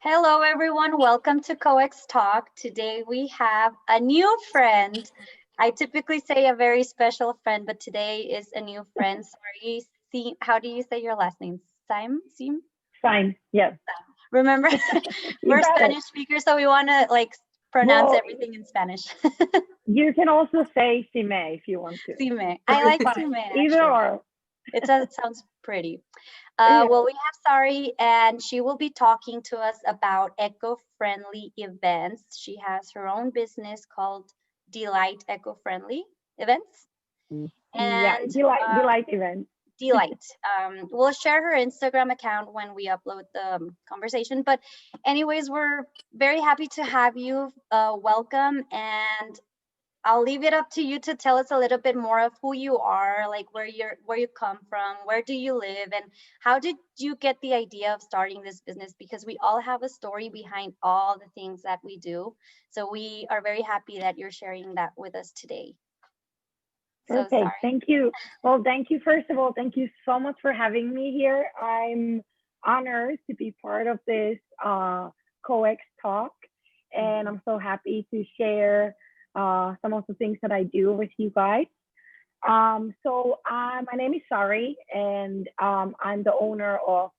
Hello, everyone. Welcome to COEX Talk. Today we have a new friend. I typically say a very special friend, but today is a new friend. Sorry, how do you say your last name? Sime? Fine. Yes. Remember, You we're got it. Spanish speakers, so we want to pronounce Well, everything in Spanish. you can also say Sime if you want to. Sime. So I it's like fine. Sime Either actually. or. It sounds pretty. Yeah. Well, we have Sari, and she will be talking to us about eco-friendly events. She has her own business called Delight Eco-Friendly Events, Yeah. and Delight event. Delight. We'll share her Instagram account when we upload the conversation. But, anyways, we're very happy to have you. Welcome, and I'll leave it up to you to tell us a little bit more of who you are, like where you come from, where do you live, and how did you get the idea of starting this business? Because we all have a story behind all the things that we do. So we are very happy that you're sharing that with us today. So Perfect. sorry. Thank you. Well, thank you. First of all, thank you so much for having me here. I'm honored to be part of this COEX talk, and I'm so happy to share some of the things that I do with you guys. My name is Sari, and I'm the owner of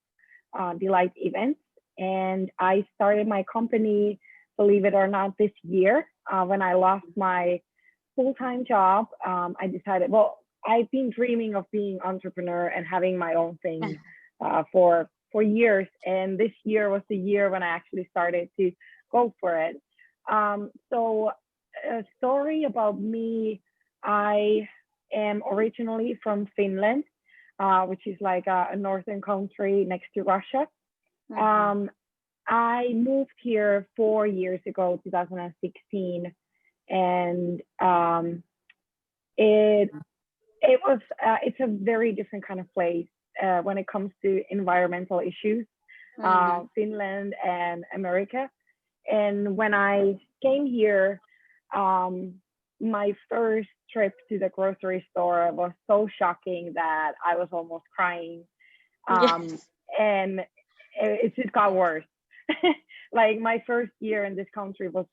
Delight Events. And I started my company, believe it or not, this year when I lost my full-time job. I decided, well, I've been dreaming of being entrepreneur and having my own thing for years. And this year was the year when I actually started to go for it. A story about me, I am originally from Finland, which is like a northern country next to Russia. Mhm. I moved here 4 years ago, 2016, and it it's a very different kind of place when it comes to environmental issues, Mhm. Finland and America. And when I came here, um, my first trip to the grocery store was so shocking that I was almost crying. Um, Yes. and it just got worse. Like my first year in this country was,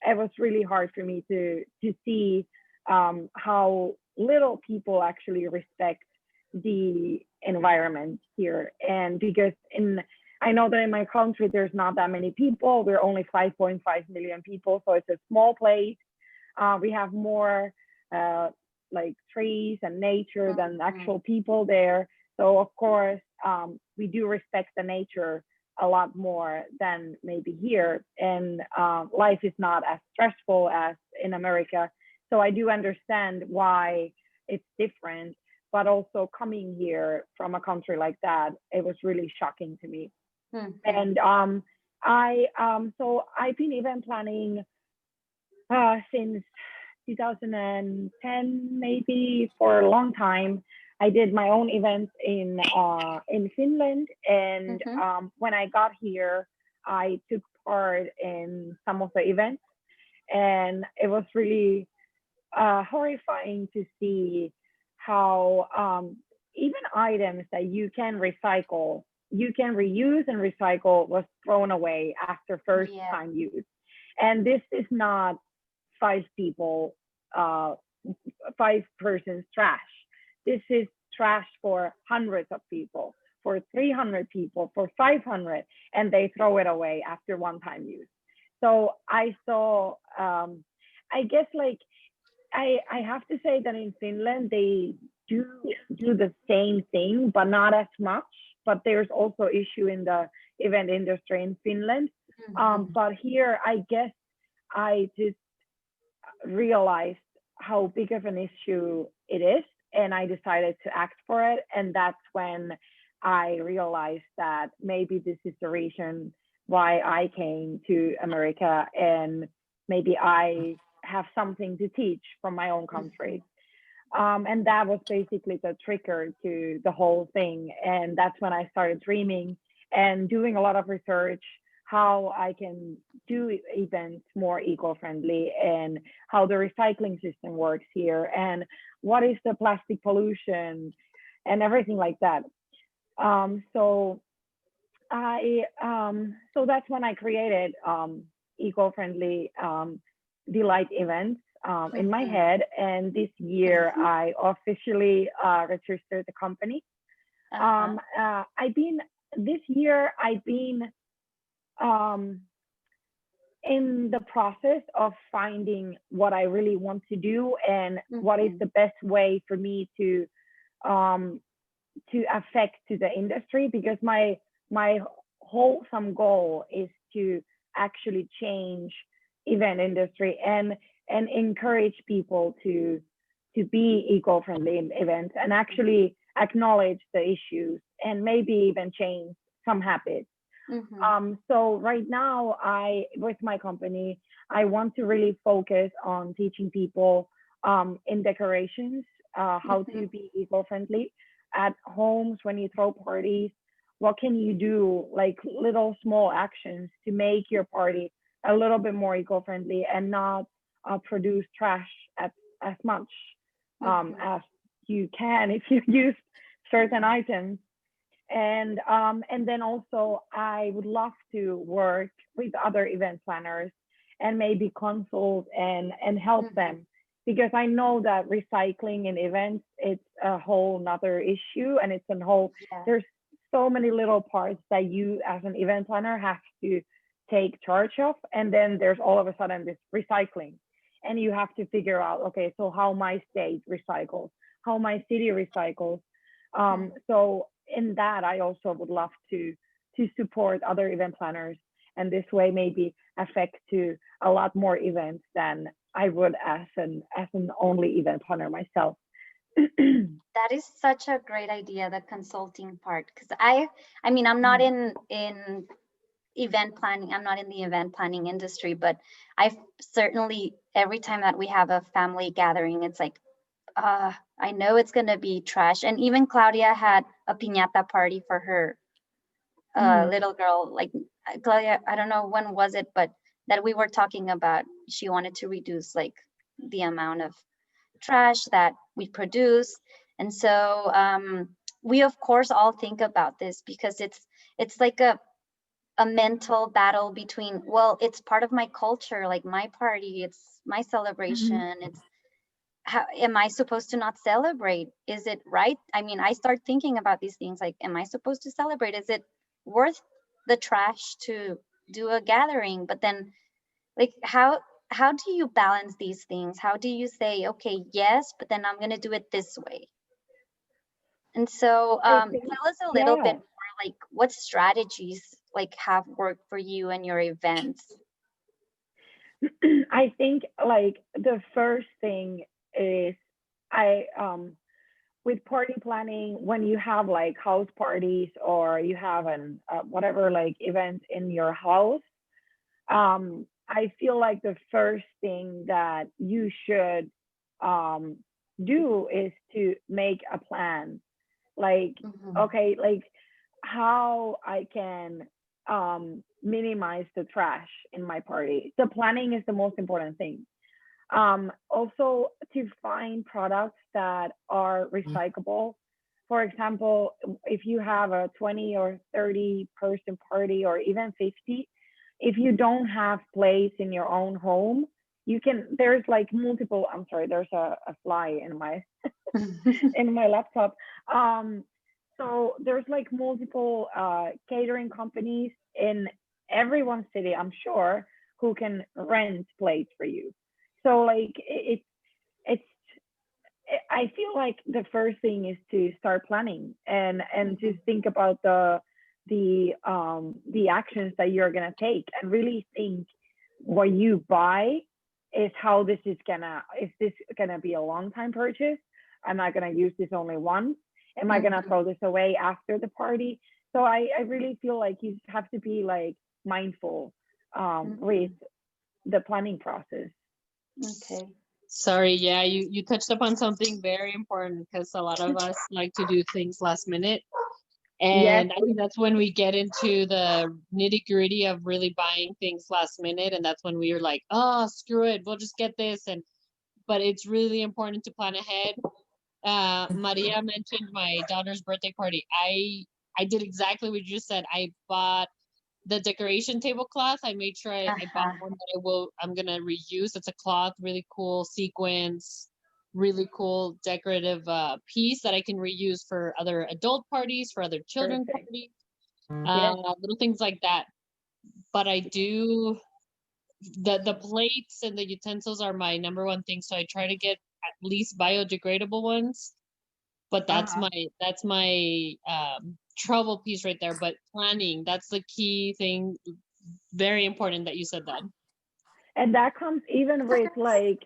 it was really hard for me to see how little people actually respect the environment here. And because I know that in my country there's not that many people. We're only 5.5 million people, so it's a small place. We have more uh, like trees and nature than Mhm. actual people there. So of course, we do respect the nature a lot more than maybe here. And life is not as stressful as in America. So I do understand why it's different. But also coming here from a country like that, it was really shocking to me. Mhm. And I've been event planning since 2010, maybe for a long time. I did my own events in Finland, and Mhm. when I got here, I took part in some of the events, and it was really horrifying to see how even items that you can reuse and recycle, was thrown away after first Yeah. time use. And this is not five people, uh, five persons trash. This is trash for hundreds of people, for 300 people, for 500, and they throw it away after one time use. So I saw, I guess like I have to say that in Finland they do do the same thing, but not as much. But there's also issue in the event industry in Finland. Mhm. But here, I guess I just realized how big of an issue it is, and I decided to act for it. And that's when I realized that maybe this is the reason why I came to America, and maybe I have something to teach from my own country. Mhm. And that was basically the trigger to the whole thing. And that's when I started dreaming and doing a lot of research how I can do events more eco-friendly, and how the recycling system works here, and what is the plastic pollution and everything like that. So So that's when I created eco-friendly delight events in my Mhm. head, and this year I officially registered the company. Uh-huh. I've been this year I've been um, in the process of finding what I really want to do and what is Mhm. the best way for me um, to affect to the industry, because my wholesome goal is to actually change event industry and encourage people to be eco-friendly in events and actually acknowledge the issues and maybe even change some habits. Mhm. So right now, with my company, I want to really focus on teaching people in decorations how Mhm. to be eco-friendly at homes when you throw parties. What can you do, like little small actions to make your party a little bit more eco-friendly and not produce trash as much Mhm. as you can if you use certain items. And then also I would love to work with other event planners and maybe consult and help Mhm. them, because I know that recycling in events, it's a whole nother issue, and it's a whole, Yeah. there's so many little parts that you as an event planner have to take charge of, and then there's all of a sudden this recycling, and you have to figure out, okay, so how my state recycles, how my city recycles. Mm. So in that, I also would love to support other event planners, and this way maybe affect to a lot more events than I would as an only event planner myself. That is such a great idea, the consulting part, because I mean, I'm not in event planning. I'm not in the event planning industry, but I've certainly every time that we have a family gathering, it's like, I know it's gonna be trash. And even Claudia had a piñata party for her Mm, little girl. Like Claudia, I don't know when was it, but that we were talking about. She wanted to reduce like the amount of trash that we produce, and so we of course all think about this because it's like a mental battle between, well, it's part of my culture, like my party, it's my mhm. celebration, it's how am I supposed to not celebrate? Is it right? I mean, I start thinking about these things like, am I supposed to celebrate? Is it worth the trash to do a gathering? But then, like, how do you balance these things? How do you say, okay, yes, but then I'm gonna do it this way? And so, I think, tell us a little bit yeah, more, like, what strategies like have worked for you and your events? I think like the first thing is I with party planning, when you have like house parties or you have an whatever like event in your house, I feel like the first thing that you should um, do is to make a plan. Like, Mhm. okay, like how I can minimize the trash in my party. The planning is the most important thing. Also, to find products that are recyclable. For example, if you have a 20 or 30 person party or even 50, if you don't have place in your own home, you can, there's like multiple, I'm sorry, there's a fly in my laptop. Um, so there's like multiple catering companies in everyone's city, I'm sure, who can rent plates for you. So like it's I feel like the first thing is to start planning and to Mhm. think about the actions that you're gonna take and really think what you buy is how this is this gonna be a long time purchase? Am I gonna use this only once? Am I gonna Mhm. throw this away after the party? So I really feel like you have to be like mindful with Mhm. the planning process. Okay. Sorry, yeah, you touched upon something very important because a lot of us like to do things last minute. Yes. And I think that's when we get into the nitty gritty of really buying things last minute. And that's when we are like, oh, screw it, we'll just get this. And but it's really important to plan ahead. Maria mentioned my daughter's birthday party. I I did exactly what you just said. I bought the decoration tablecloth. I made sure I bought one that I'm gonna reuse. It's a cloth, really cool sequins, really cool decorative piece that I can reuse for other adult parties, for other children parties, little things like that. But I do the plates and the utensils are my number one thing. So I try to get at least biodegradable ones. But that's my trouble piece right there. But planning, that's the key thing. Very important that you said that. And that comes even with like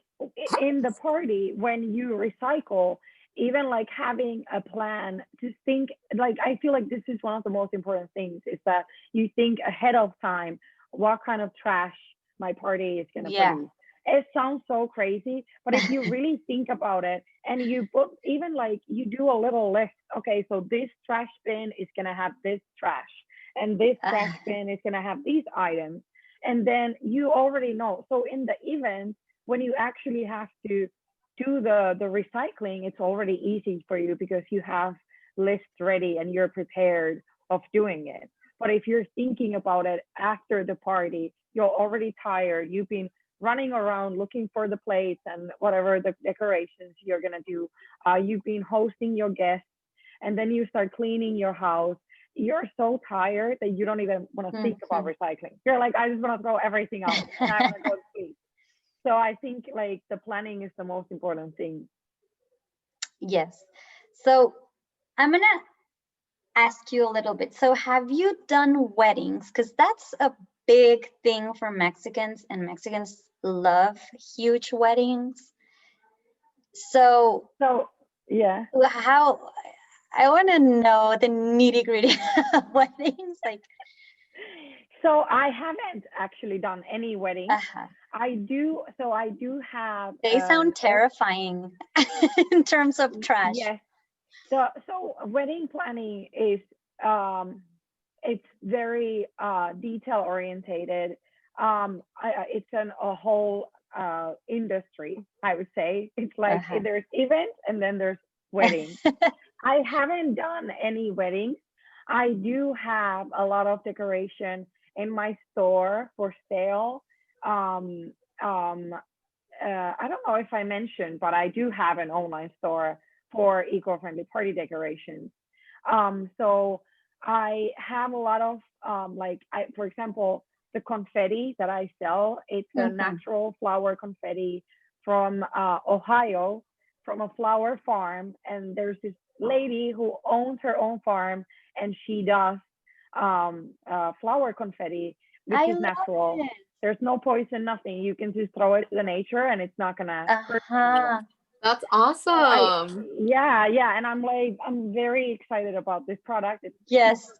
in the party when you recycle, even like having a plan to think, like I feel like this is one of the most important things, is that you think ahead of time what kind of trash my party is going to produce. It sounds so crazy, but if you really think about it and you put, even like you do a little list, okay, so this trash bin is going to have this trash, and this trash bin is going to have these items, and then you already know. So in the event, when you actually have to do the recycling, it's already easy for you because you have lists ready and you're prepared of doing it. But if you're thinking about it after the party, you're already tired, you've been running around looking for the plates and whatever the decorations you're gonna do, you've been hosting your guests, and then you start cleaning your house. You're so tired that you don't even want to think about recycling. You're like, I just want to throw everything out and I want to go to sleep. So I think like the planning is the most important thing. Yes. So I'm gonna ask you a little bit. So have you done weddings? Because that's a big thing for Mexicans, and Mexicans love huge weddings. So yeah. How, I want to know the nitty gritty of weddings. Like, so I haven't actually done any weddings. I do have. They sound terrifying in terms of trash. Yes. So wedding planning is it's very detail orientated. It's a whole industry, I would say. It's like there's events and then there's weddings. I haven't done any weddings. I do have a lot of decoration in my store for sale. I don't know if I mentioned, but I do have an online store for eco-friendly party decorations. So I have a lot of for example, the confetti that I sell, it's a natural flower confetti from Ohio, from a flower farm. And there's this lady who owns her own farm, and she does flower confetti, which is natural. There's no poison, nothing. You can just throw it to the nature and it's not gonna hurt anyone. That's awesome. Yeah. And I'm very excited about this product. It's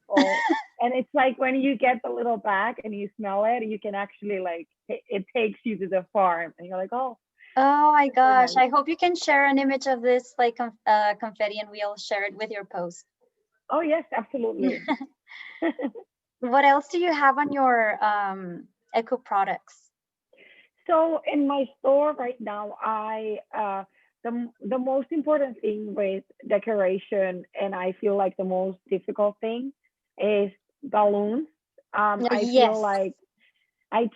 wonderful. And it's like when you get the little bag and you smell it, you can actually like, it takes you to the farm and you're like, oh my gosh. I hope you can share an image of this like confetti, and we'll share it with your post. Oh yes, absolutely. What else do you have on your eco products? So in my store right now, the most important thing with decoration, and I feel like the most difficult thing, is balloons. I feel like I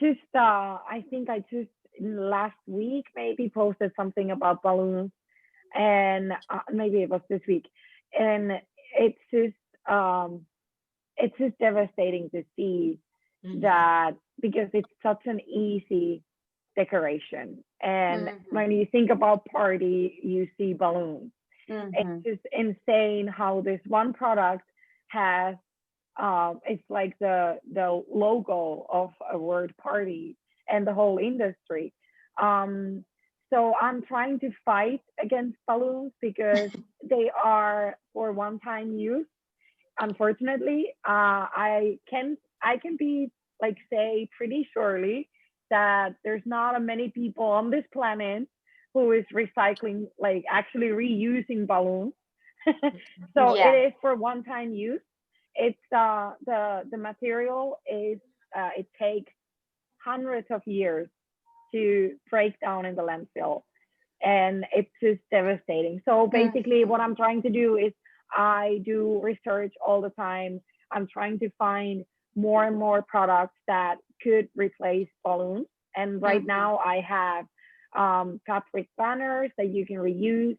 think I just last week maybe posted something about balloons, and maybe it was this week, and it's just devastating to see that, because it's such an easy decoration. And when you think about party, you see balloons. It's just insane how this one product has it's like the logo of a word party and the whole industry. So I'm trying to fight against balloons because they are for one-time use. Unfortunately, I can be like say pretty surely that there's not many people on this planet who is recycling, like actually reusing balloons. So it is for one-time use. It's the material is it takes hundreds of years to break down in the landfill, and it's just devastating. So basically what I'm trying to do is I do research all the time. I'm trying to find more and more products that could replace balloons. And right now I have fabric banners that you can reuse.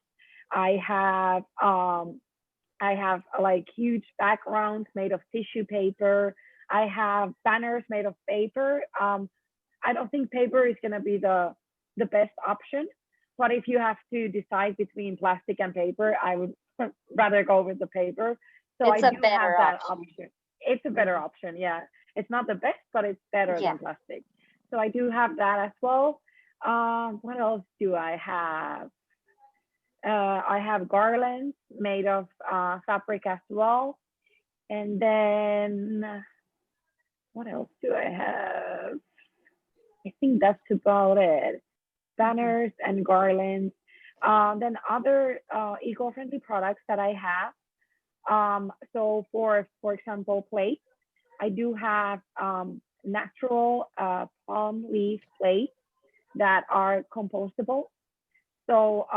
I have like huge backgrounds made of tissue paper. I have banners made of paper. I don't think paper is going to be the best option, but if you have to decide between plastic and paper, I would rather go with the paper. So It's I a do have better that option. option. It's a better option. Yeah, it's not the best, but it's better Yeah. than plastic. So I do have that as well. What else do I have? I have garlands made of fabric as well. And then what else do I have? I think that's about it. Banners and garlands. Then other eco-friendly products that I have. So for example, plates. I do have natural palm leaf plates that are compostable. So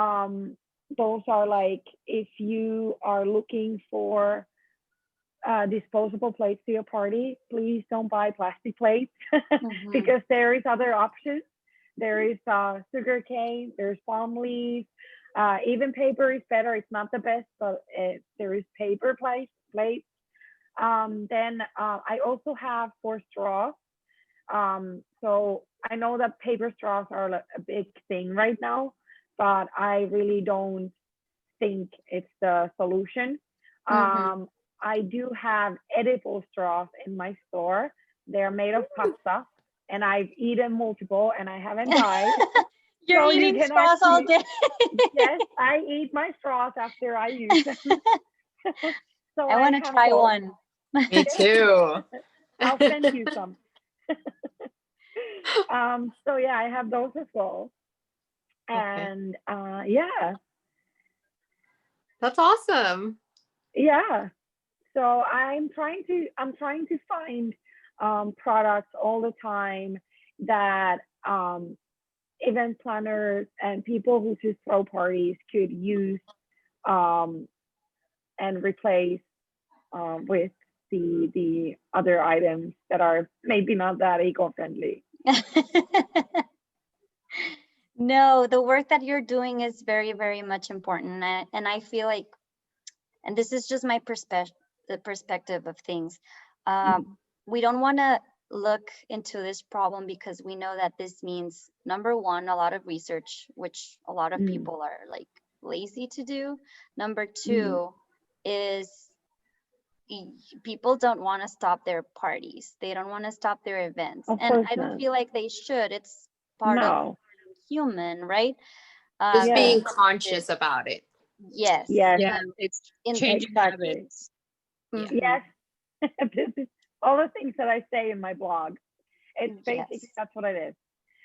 those are like, if you are looking for disposable plates to your party, please don't buy plastic plates because there is other options. There is sugar cane, there's palm leaf, even paper is better. It's not the best, but there is paper plates. Then I also have for straws. So I know that paper straws are a big thing right now, but I really don't think it's the solution. I do have edible straws in my store. They're made of pasta, and I've eaten multiple, and I haven't died. You're So eating you can straws all actually, day. yes, I eat my straws after I use them. So I want to have try those. one. Me too. I'll send you some. So yeah, I have those as well. And yeah. That's awesome. Yeah. So I'm trying to find products all the time that event planners and people who just throw parties could use and replace with the other items that are maybe not that eco-friendly. No, the work that you're doing is very, very much important. And I feel like, and this is just my perspective of things. We don't want to look into this problem because we know that this means, number one, a lot of research, which a lot of people are like lazy to do. Number two is people don't want to stop their parties. They don't want to stop their events. Of And course I don't not. feel like they should. It's part of No. human, right? Just Yeah. being conscious about it. Yes. Yes. Yeah, it's changing Exactly. habits. Yeah. Yes. This is all the things that I say in my blog. It's basically Yes. that's what it is.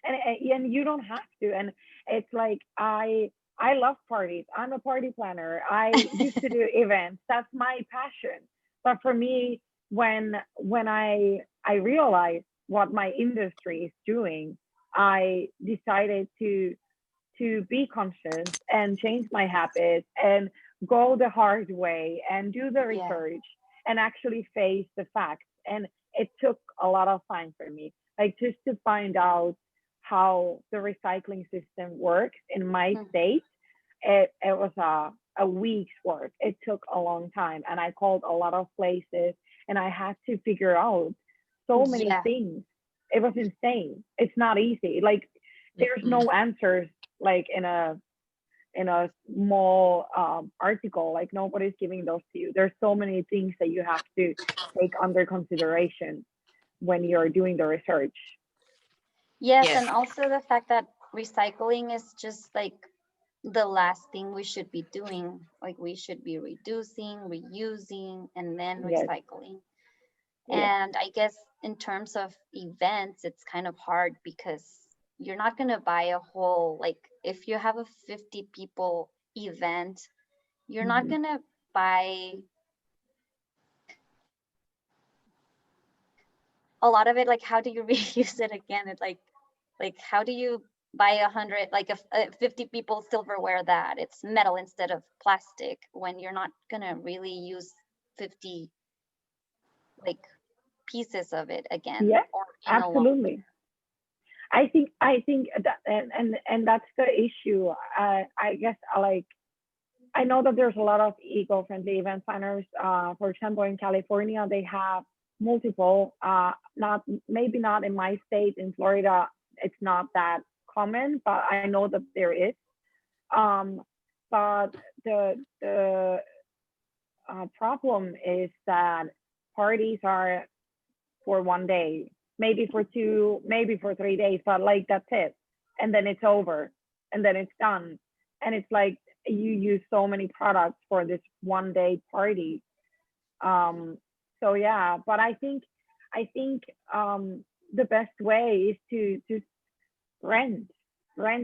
And you don't have to. And it's like I love parties. I'm a party planner. I used to do events. That's my passion. But for me, when I realized what my industry is doing, I decided to be conscious and change my habits and go the hard way and do the research and actually face the facts. And it took a lot of time for me, like just to find out how the recycling system works in my state. It was a week's work. It took a long time, and I called a lot of places, and I had to figure out so many things. It was insane. It's not easy. Like there's no answers like in a small article. Like nobody's giving those to you. There's so many things that you have to take under consideration when you're doing the research. Yes, and also the fact that recycling is just like the last thing we should be doing. Like we should be reducing, reusing, and then recycling. And I guess in terms of events, it's kind of hard because you're not going to buy a whole, like if you have a 50 people event, you're not going to buy a lot of it. Like how do you reuse it again? It's like how do you buy 100, like if 50 people silverware that, it's metal instead of plastic, when you're not gonna really use 50 like pieces of it again, Yeah, or in a long. absolutely. I think that, and that's the issue. I guess I know that there's a lot of eco-friendly event planners. For example, in California, they have multiple. Not maybe not in my state. In Florida, it's not that common, but I know that there is. But the problem is that parties are for one day, maybe for two, maybe for 3 days, but like that's it. And then it's over and then it's done. And it's like you use so many products for this one day party. So yeah, but I think the best way is to just rent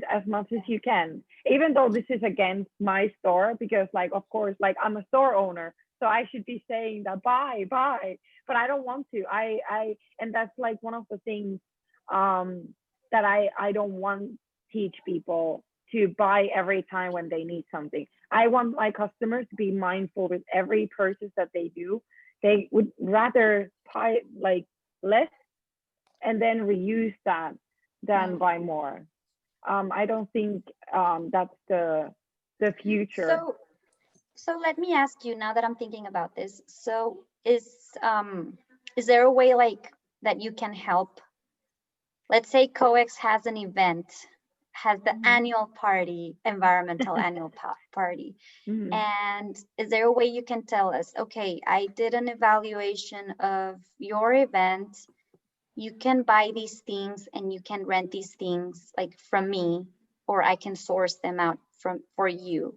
as much as you can, even though this is against my store, because like of course like I'm a store owner, so I should be saying that buy, but I don't want to. I and that's like one of the things that I don't want to teach people, to buy every time when they need something. I want my customers to be mindful with every purchase that they do. They would rather buy like less and then reuse that than buy more. I don't think that's the future. So let me ask you, now that I'm thinking about this. So is there a way like that you can help? Let's say COEX has an event, has the annual party, environmental annual party. And is there a way you can tell us, okay, I did an evaluation of your event. You can buy these things and you can rent these things like from me, or I can source them out for you.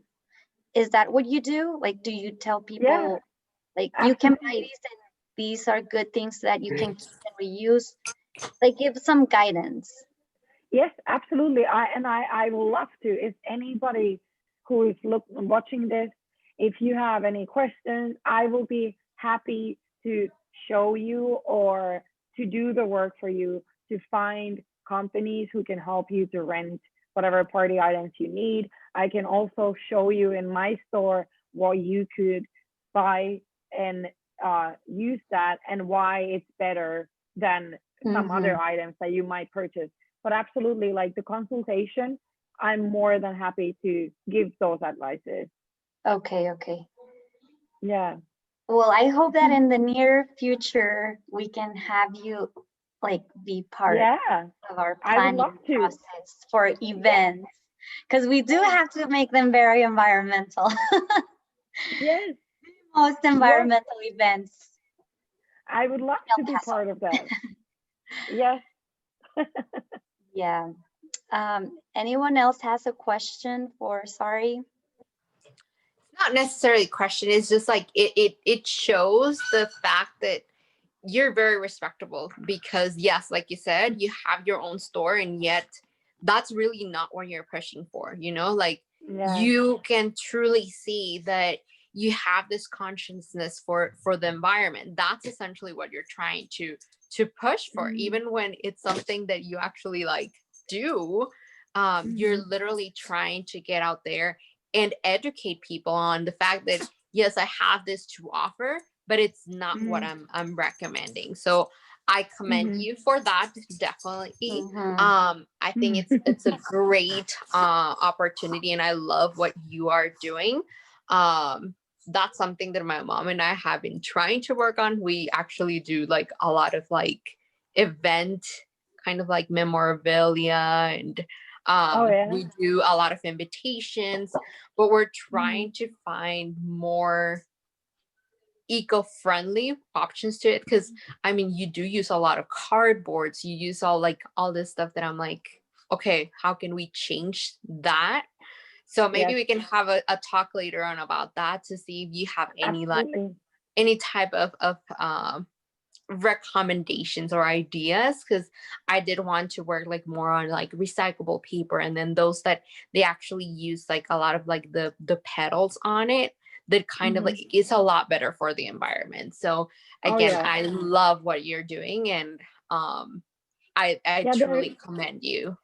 Is that what you do? Like, do you tell people like you can buy these and these are good things that you can keep and reuse? Like, give some guidance. Yes, absolutely. I will love to. If anybody who is watching this, if you have any questions, I will be happy to show you or to do the work for you, to find companies who can help you to rent whatever party items you need. I can also show you in my store what you could buy and use that, and why it's better than some other items that you might purchase. But absolutely, like the consultation, I'm more than happy to give those advices. Okay. Yeah. Well, I hope that in the near future we can have you like be part of our planning process for events, because we do have to make them very environmental. Yes. Most environmental events. I would love to be part of that. Yes. Yeah. Anyone else has a question for Sari? Not necessarily a question. It's just like it shows the fact that you're very respectable, because yes, like you said, you have your own store, and yet that's really not what you're pushing for, like you can truly see that you have this consciousness for the environment. That's essentially what you're trying to push for, even when it's something that you actually like do. You're literally trying to get out there and educate people on the fact that yes, I have this to offer, but it's not what I'm recommending. So I commend you for that, definitely. I think it's a great opportunity, and I love what you are doing. That's something that my mom and I have been trying to work on. We actually do like a lot of like event kind of like memorabilia, and we do a lot of invitations, but we're trying to find more eco-friendly options to it, because I mean you do use a lot of cardboards, you use all this stuff that I'm like, okay, how can we change that? So maybe we can have a talk later on about that, to see if you have any like any type of recommendations or ideas, because I did want to work like more on like recyclable paper, and then those that they actually use like a lot of like the petals on it, that kind of like is a lot better for the environment. So again, I love what you're doing, and I truly commend you.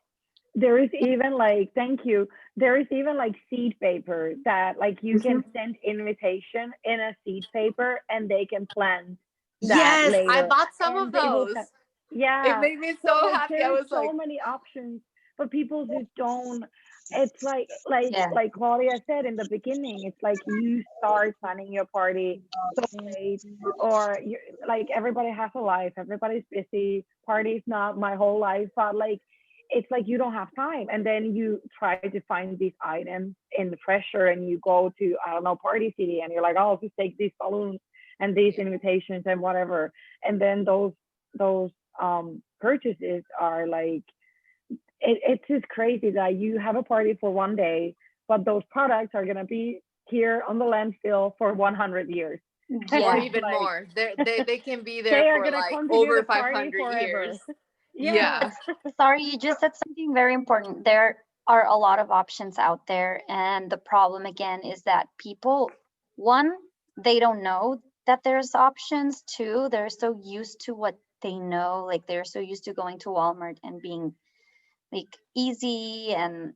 there is even like, thank you, there is even like seed paper that like you can send invitation in a seed paper and they can plant that Yes, I later bought some and of they will those. have, It yeah. made me So so like happy. I there's was so like, many options, but people just don't. It's Yeah. like Claudia said in the beginning, it's like you start planning your party so late, or you like everybody has a life, everybody's busy, party's not my whole life, but like it's like you don't have time, and then you try to find these items in the pressure, and you go to, I don't know, Party City, and you're like, oh, I'll just take these balloons and these invitations and whatever, and then those purchases are like, it's just crazy that you have a party for one day, but those products are going to be here on the landfill for 100 years. or Yeah. even Like, more. They can be they there are for going to like continue over the party 500 forever. years. Yeah. Sorry, you just said something very important. There are a lot of options out there. And the problem again is that people, one, they don't know that there's options. Two, they're so used to what they know. Like they're so used to going to Walmart and being like easy, and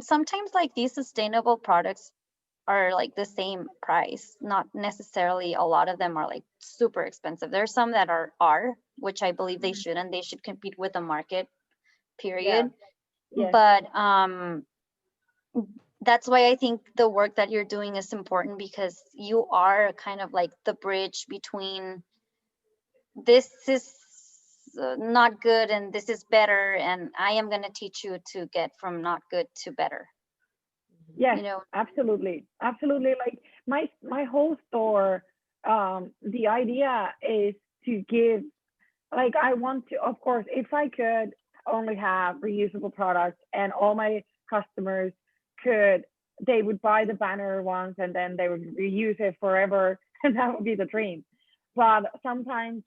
sometimes like these sustainable products are like the same price. Not necessarily a lot of them are like super expensive. There's some that are, which I believe they should, and they should compete with the market, Yeah. period. Yes. But that's why I think the work that you're doing is important, because you are kind of like the bridge between this is not good and this is better, and I am going to teach you to get from not good to better, Yes, you know. absolutely. Absolutely. Like my whole store, the idea is to give, like I want to, of course, if I could only have reusable products and all my customers could, they would buy the banner once and then they would reuse it forever, and that would be the dream. But sometimes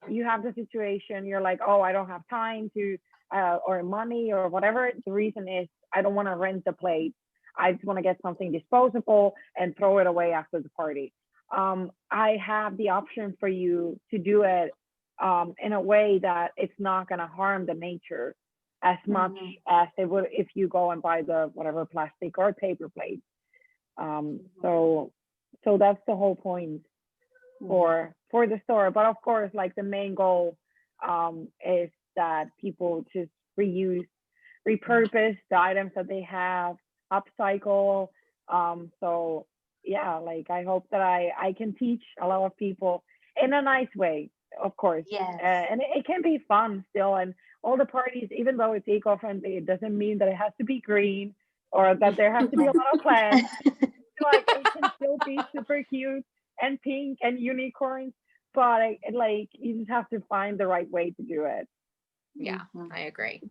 you have the situation, you're like, oh, I don't have time to, or money or whatever. The reason is I don't want to rent the plate. I just want to get something disposable and throw it away after the party. I have the option for you to do it in a way that it's not going to harm the nature as much as it would if you go and buy the whatever plastic or paper plate. So that's the whole point for the store. But of course, like the main goal is that people just reuse, repurpose the items that they have, upcycle. So yeah, like I hope that I can teach a lot of people in a nice way, of course. Yes. And it can be fun still. And all the parties, even though it's eco-friendly, it doesn't mean that it has to be green or that there has to be a lot of plants. Like it can still be super cute and pink and unicorns, but like you just have to find the right way to do it. Yeah, I agree.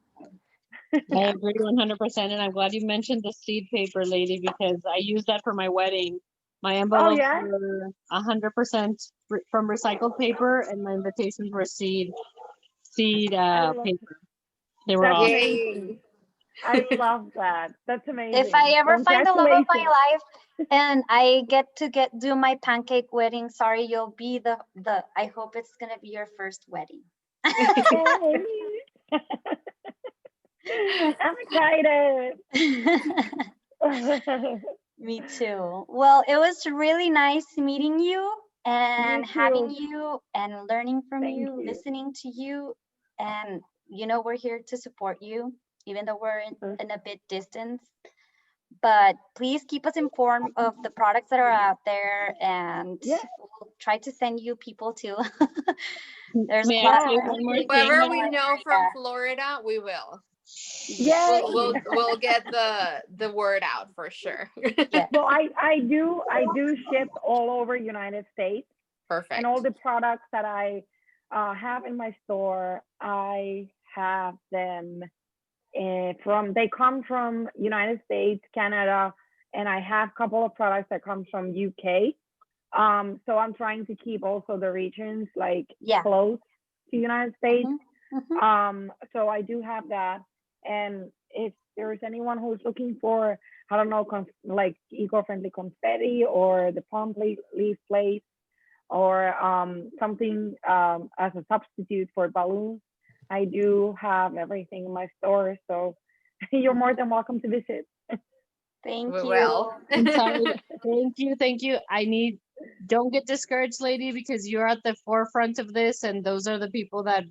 I agree 100%. And I'm glad you mentioned the seed paper, lady, because I used that for my wedding. My envelopes yeah? were 100% from recycled paper, and my invitations were seed paper. They were That's awesome. amazing. I love that. That's amazing. If I ever find the love of my Congratulations. life and I get to do my pancake wedding, sorry, you'll be the I hope it's gonna be your first wedding. I'm excited. Me too. Well, it was really nice meeting you and You having too. you and learning from Thank you, you. listening to you. And, you know, we're here to support you, even though we're in a bit distance. But please keep us informed of the products that are out there, and Yeah. we'll try to send you people too. There's May a I lot say of one more really thing? Whoever good we ones. know from Florida, we will. Yay. We'll get the word out for sure. Yeah. Well, I do ship all over United States. Perfect. And all the products that I have in my store, I have them they come from United States, Canada, and I have a couple of products that come from UK. So I'm trying to keep also the regions like close to United States. So I do have that. And if there is anyone who's looking for, I don't know, like eco-friendly confetti or the palm leaf plate, or something as a substitute for balloons, I do have everything in my store. So You're more than welcome to visit. Thank you. Well, I'm sorry. Thank you. Don't get discouraged, lady, because you're at the forefront of this, and those are the people that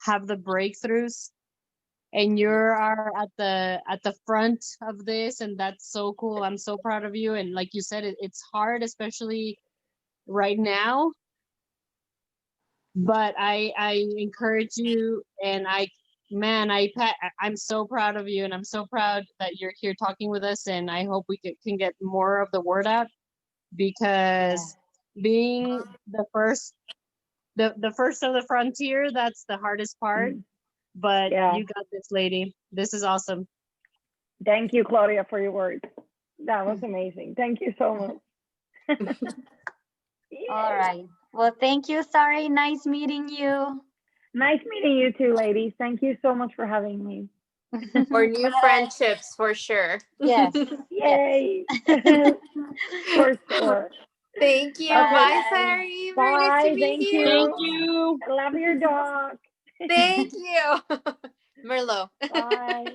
have the breakthroughs. And you are at the front of this, and that's so cool. I'm so proud of you. And like you said, it's hard, especially right now. But I encourage you, and I'm so proud of you, and I'm so proud that you're here talking with us. And I hope we can get more of the word out, because being the first of the frontier, that's the hardest part. But you got this, lady. This is awesome. Thank you, Claudia, for your words. That was amazing. Thank you so much. All right. Well, thank you, Sari. Nice meeting you. Nice meeting you too, ladies. Thank you so much for having me. for new friendships, for sure. Yes. Yay. For sure. Thank you. Okay. Bye, Sari. Very nice Bye. to meet Thank you. Thank you. I love your dog. Thank you. Merlot. Bye.